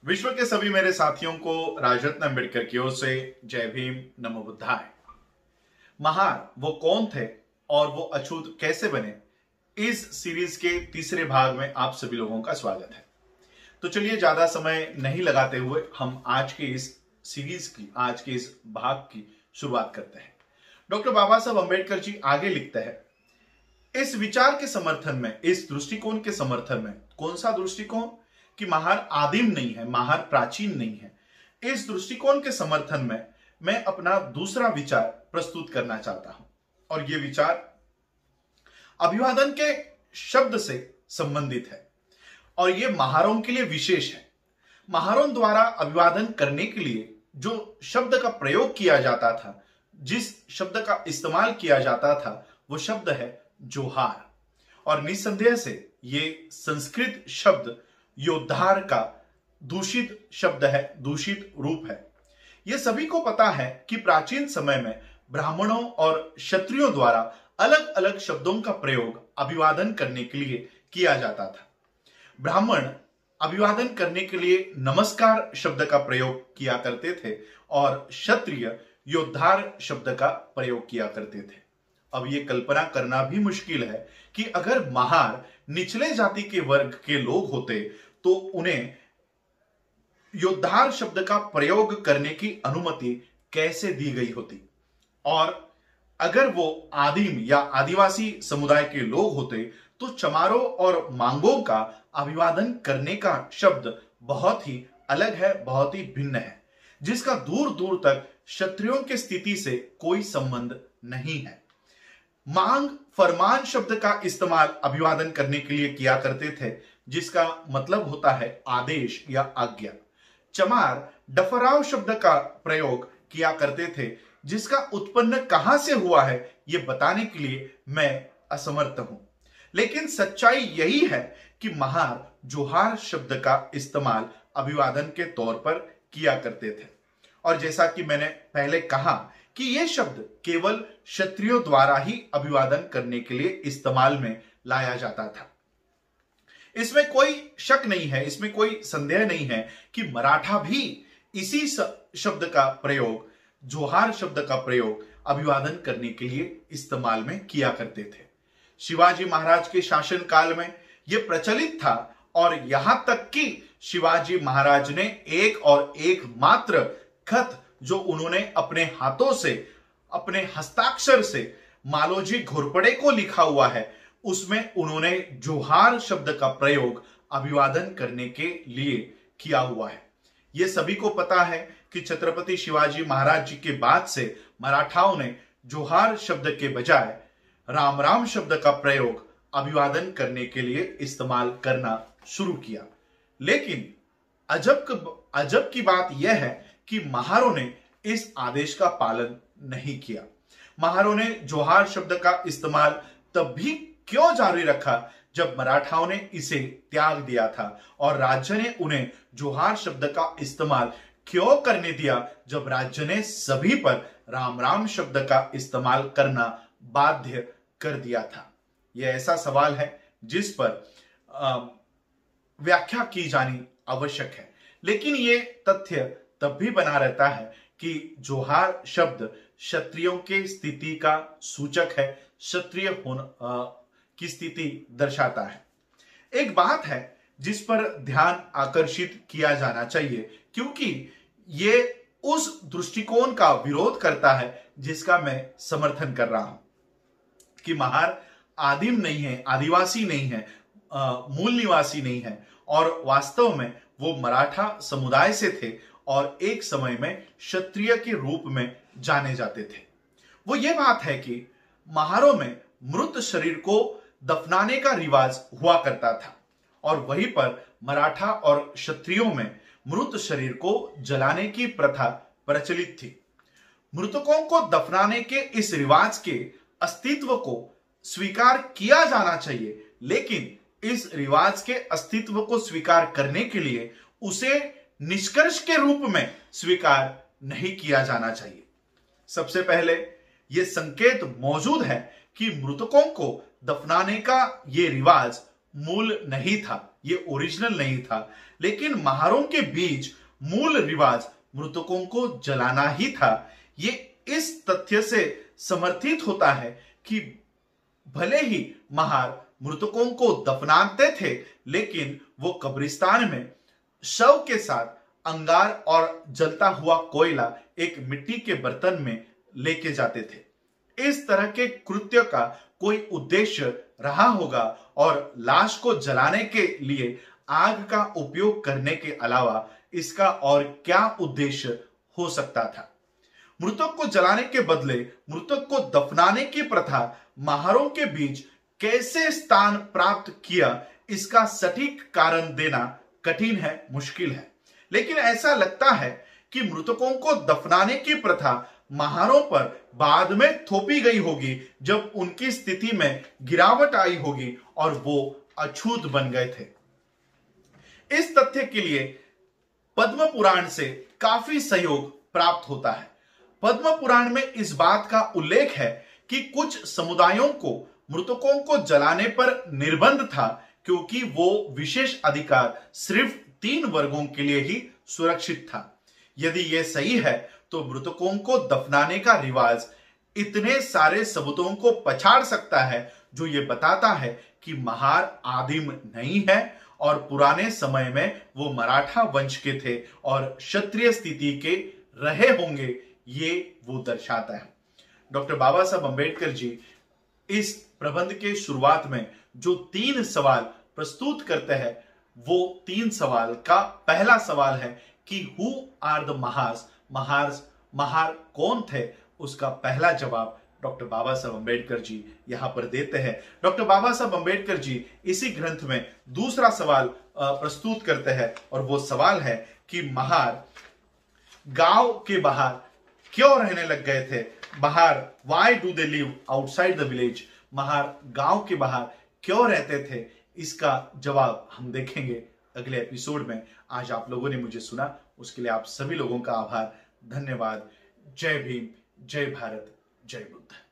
विश्व के सभी मेरे साथियों को राजरत्न अम्बेडकर की ओर से जय भीम, नमो बुद्धाय। महार वो कौन थे और वो अछूत कैसे बने, इस सीरीज के तीसरे भाग में आप सभी लोगों का स्वागत है। तो चलिए ज्यादा समय नहीं लगाते हुए हम आज के इस सीरीज की, आज के इस भाग की शुरुआत करते हैं। डॉक्टर बाबा साहब अम्बेडकर जी आगे लिखते हैं, इस विचार के समर्थन में, इस दृष्टिकोण के समर्थन में, कौन सा दृष्टिकोण कि महार आदिम नहीं है, महार प्राचीन नहीं है, इस दृष्टिकोण के समर्थन में मैं अपना दूसरा विचार प्रस्तुत करना चाहता हूं। और यह विचार अभिवादन के शब्द से संबंधित है और यह महारों के लिए विशेष है। महारों द्वारा अभिवादन करने के लिए जो शब्द का प्रयोग किया जाता था, जिस शब्द का इस्तेमाल किया जाता था, वो शब्द है जोहार। और निस्संदेह से ये संस्कृत शब्द योद्धार का दूषित शब्द है, दूषित रूप है। यह सभी को पता है कि प्राचीन समय में ब्राह्मणों और क्षत्रियों द्वारा अलग अलग शब्दों का प्रयोग अभिवादन करने के लिए किया जाता था। ब्राह्मण अभिवादन करने के लिए नमस्कार शब्द का प्रयोग किया करते थे और क्षत्रिय योद्धार शब्द का प्रयोग किया करते थे। अब यह कल्पना करना भी मुश्किल है कि अगर महार निचले जाति के वर्ग के लोग होते तो उन्हें योद्धार शब्द का प्रयोग करने की अनुमति कैसे दी गई होती, और अगर वो आदिम या आदिवासी समुदाय के लोग होते तो चमारों और मांगों का अभिवादन करने का शब्द बहुत ही अलग है, बहुत ही भिन्न है, जिसका दूर दूर तक क्षत्रियों की स्थिति से कोई संबंध नहीं है। मांग फरमान शब्द का इस्तेमाल अभिवादन करने के लिए किया करते थे, जिसका मतलब होता है आदेश या आज्ञा। चमार डफराव शब्द का प्रयोग किया करते थे, जिसका उत्पन्न कहां से हुआ है यह बताने के लिए मैं असमर्थ हूं। लेकिन सच्चाई यही है कि महार जोहार शब्द का इस्तेमाल अभिवादन के तौर पर किया करते थे। और जैसा कि मैंने पहले कहा कि यह शब्द केवल क्षत्रियों द्वारा ही अभिवादन करने के लिए इस्तेमाल में लाया जाता था। इसमें कोई शक नहीं है, इसमें कोई संदेह नहीं है कि मराठा भी इसी शब्द का प्रयोग, जोहार शब्द का प्रयोग अभिवादन करने के लिए इस्तेमाल में किया करते थे। शिवाजी महाराज के शासन काल में यह प्रचलित था और यहां तक कि शिवाजी महाराज ने एक और एक मात्र खत जो उन्होंने अपने हाथों से, अपने हस्ताक्षर से मालोजी घोरपड़े को लिखा हुआ है, उसमें उन्होंने जोहार शब्द का प्रयोग अभिवादन करने के लिए किया हुआ है। यह सभी को पता है कि छत्रपति शिवाजी महाराज जी के बाद से मराठाओं ने जोहार शब्द के बजाय राम राम शब्द का प्रयोग अभिवादन करने के लिए इस्तेमाल करना शुरू किया। लेकिन अजब की बात यह है कि महारों ने इस आदेश का पालन नहीं किया। महारों ने जोहार शब्द का इस्तेमाल तब भी क्यों जारी रखा जब मराठाओं ने इसे त्याग दिया था, और राज्य ने उन्हें जोहार शब्द का इस्तेमाल क्यों करने दिया जब राज्य ने सभी पर राम राम शब्द का इस्तेमाल करना बाध्य कर दिया था। यह ऐसा सवाल है जिस पर व्याख्या की जानी आवश्यक है। लेकिन यह तथ्य तब भी बना रहता है कि जोहार शब्द क्षत्रियों के स्थिति का सूचक है, क्षत्रिय की स्थिति दर्शाता है। एक बात है जिस पर ध्यान आकर्षित किया जाना चाहिए, क्योंकि यह उस दृष्टिकोण का विरोध करता है जिसका मैं समर्थन कर रहा हूं कि महार आदिम नहीं है, आदिवासी नहीं है, मूल निवासी नहीं है, और वास्तव में वो मराठा समुदाय से थे और एक समय में क्षत्रिय के रूप में जाने जाते थे। वो ये बात है कि महारों में मृत शरीर को दफनाने का रिवाज हुआ करता था और वहीं पर मराठा और क्षत्रियों में मृत शरीर को जलाने की प्रथा प्रचलित थी। मृतकों को दफनाने के इस रिवाज के अस्तित्व को स्वीकार किया जाना चाहिए, लेकिन इस रिवाज के अस्तित्व को स्वीकार करने के लिए उसे निष्कर्ष के रूप में स्वीकार नहीं किया जाना चाहिए। सबसे पहले यह संकेत मौजूद है कि मृतकों को दफनाने का यह रिवाज मूल नहीं था, ये ओरिजिनल नहीं था, लेकिन महारों के बीच मूल रिवाज मृतकों को जलाना ही था। ये इस तथ्य से समर्थित होता है कि भले ही महार मृतकों को दफनाते थे, लेकिन वो कब्रिस्तान में शव के साथ अंगार और जलता हुआ कोयला एक मिट्टी के बर्तन में लेके जाते थे। इस तरह के कृत्य का कोई उद्देश्य रहा होगा और लाश को जलाने के लिए आग का उपयोग करने के अलावा इसका और क्या उद्देश्य हो सकता था। मृतक को जलाने के बदले मृतक को दफनाने की प्रथा महारों के बीच कैसे स्थान प्राप्त किया, इसका सटीक कारण देना कठिन है, मुश्किल है। लेकिन ऐसा लगता है कि मृतकों को दफनाने की प्रथा महारों पर बाद में थोपी गई होगी जब उनकी स्थिति में गिरावट आई होगी और वो अछूत बन गए थे। इस तथ्य के लिए पद्म पुराण से काफी सहयोग प्राप्त होता है। पद्म पुराण में इस बात का उल्लेख है कि कुछ समुदायों को मृतकों को जलाने पर निर्बंध था, क्योंकि वो विशेष अधिकार सिर्फ 3 वर्गों के लिए ही सुरक्षित था। यदि यह सही है तो मृतकों को दफनाने का रिवाज इतने सारे सबूतों को पछाड़ सकता है, जो ये बताता है कि महार आदिम नहीं है और पुराने समय में वो मराठा वंश के थे और क्षत्रिय स्थिति के रहे होंगे, ये वो दर्शाता है। डॉक्टर बाबा साहब अंबेडकर जी इस प्रबंध के शुरुआत में जो 3 सवाल प्रस्तुत करते हैं, वो 3 सवाल का पहला सवाल है कि who are the Mahars, Mahar कौन थे। उसका पहला जवाब डॉक्टर बाबा साहब अंबेडकर जी यहां पर देते हैं। डॉक्टर बाबा साहब अंबेडकर जी इसी ग्रंथ में दूसरा सवाल प्रस्तुत करते हैं और वो सवाल है कि महार गांव के बाहर क्यों रहने लग गए थे। बाहर, why do they live outside the village, Mahar गांव के बाहर क्यों रहते थे, इसका जवाब हम देखेंगे अगले एपिसोड में। आज आप लोगों ने मुझे सुना, उसके लिए आप सभी लोगों का आभार, धन्यवाद। जय भीम, जय भारत, जय बुद्ध।